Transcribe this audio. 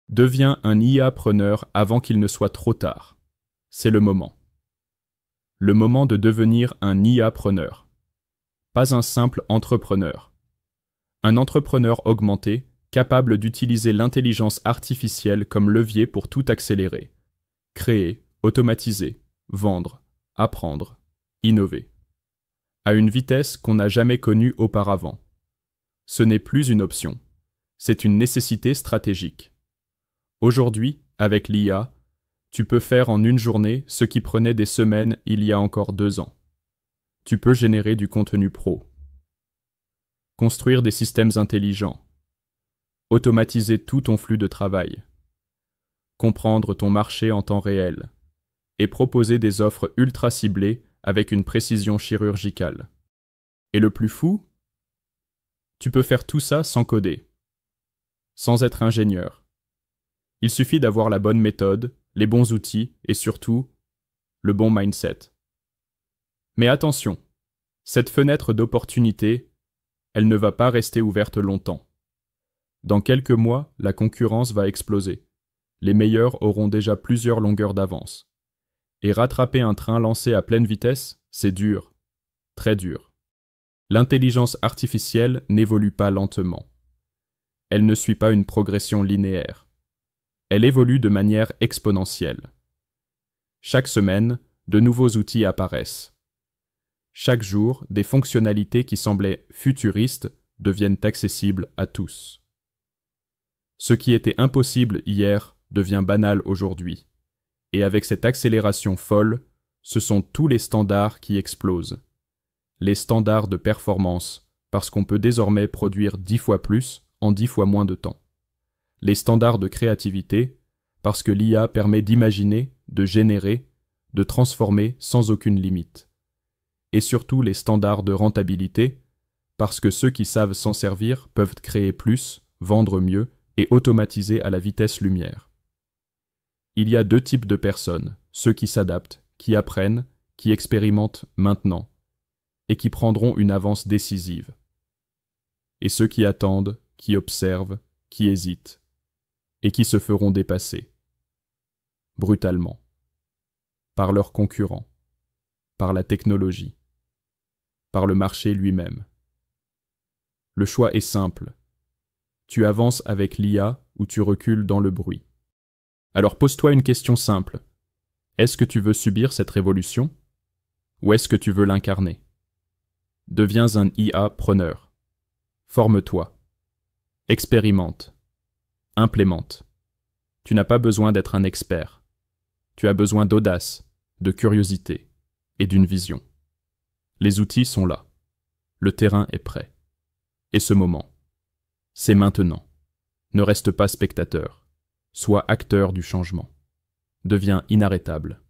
Deviens un IA-preneur avant qu'il ne soit trop tard. C'est le moment. Le moment de devenir un IA-preneur. Pas un simple entrepreneur. Un entrepreneur augmenté, capable d'utiliser l'intelligence artificielle comme levier pour tout accélérer. Créer, automatiser, vendre, apprendre, innover. À une vitesse qu'on n'a jamais connue auparavant. Ce n'est plus une option. C'est une nécessité stratégique. Aujourd'hui, avec l'IA, tu peux faire en une journée ce qui prenait des semaines il y a encore 2 ans. Tu peux générer du contenu pro, construire des systèmes intelligents, automatiser tout ton flux de travail, comprendre ton marché en temps réel et proposer des offres ultra ciblées avec une précision chirurgicale. Et le plus fou, tu peux faire tout ça sans coder, sans être ingénieur. Il suffit d'avoir la bonne méthode, les bons outils et surtout, le bon mindset. Mais attention, cette fenêtre d'opportunité, elle ne va pas rester ouverte longtemps. Dans quelques mois, la concurrence va exploser. Les meilleurs auront déjà plusieurs longueurs d'avance. Et rattraper un train lancé à pleine vitesse, c'est dur, très dur. L'intelligence artificielle n'évolue pas lentement. Elle ne suit pas une progression linéaire. Elle évolue de manière exponentielle. Chaque semaine, de nouveaux outils apparaissent. Chaque jour, des fonctionnalités qui semblaient futuristes deviennent accessibles à tous. Ce qui était impossible hier devient banal aujourd'hui. Et avec cette accélération folle, ce sont tous les standards qui explosent. Les standards de performance, parce qu'on peut désormais produire 10 fois plus en 10 fois moins de temps. Les standards de créativité, parce que l'IA permet d'imaginer, de générer, de transformer sans aucune limite. Et surtout les standards de rentabilité, parce que ceux qui savent s'en servir peuvent créer plus, vendre mieux et automatiser à la vitesse lumière. Il y a 2 types de personnes, ceux qui s'adaptent, qui apprennent, qui expérimentent maintenant, et qui prendront une avance décisive. Et ceux qui attendent, qui observent, qui hésitent, et qui se feront dépasser. Brutalement. Par leurs concurrents, par la technologie, par le marché lui-même. Le choix est simple. Tu avances avec l'IA ou tu recules dans le bruit. Alors pose-toi une question simple. Est-ce que tu veux subir cette révolution? Ou est-ce que tu veux l'incarner? Deviens un IA-preneur. Forme-toi. Expérimente. Implémente. Tu n'as pas besoin d'être un expert. Tu as besoin d'audace, de curiosité et d'une vision. Les outils sont là. Le terrain est prêt. Et ce moment, c'est maintenant. Ne reste pas spectateur. Sois acteur du changement. Deviens inarrêtable.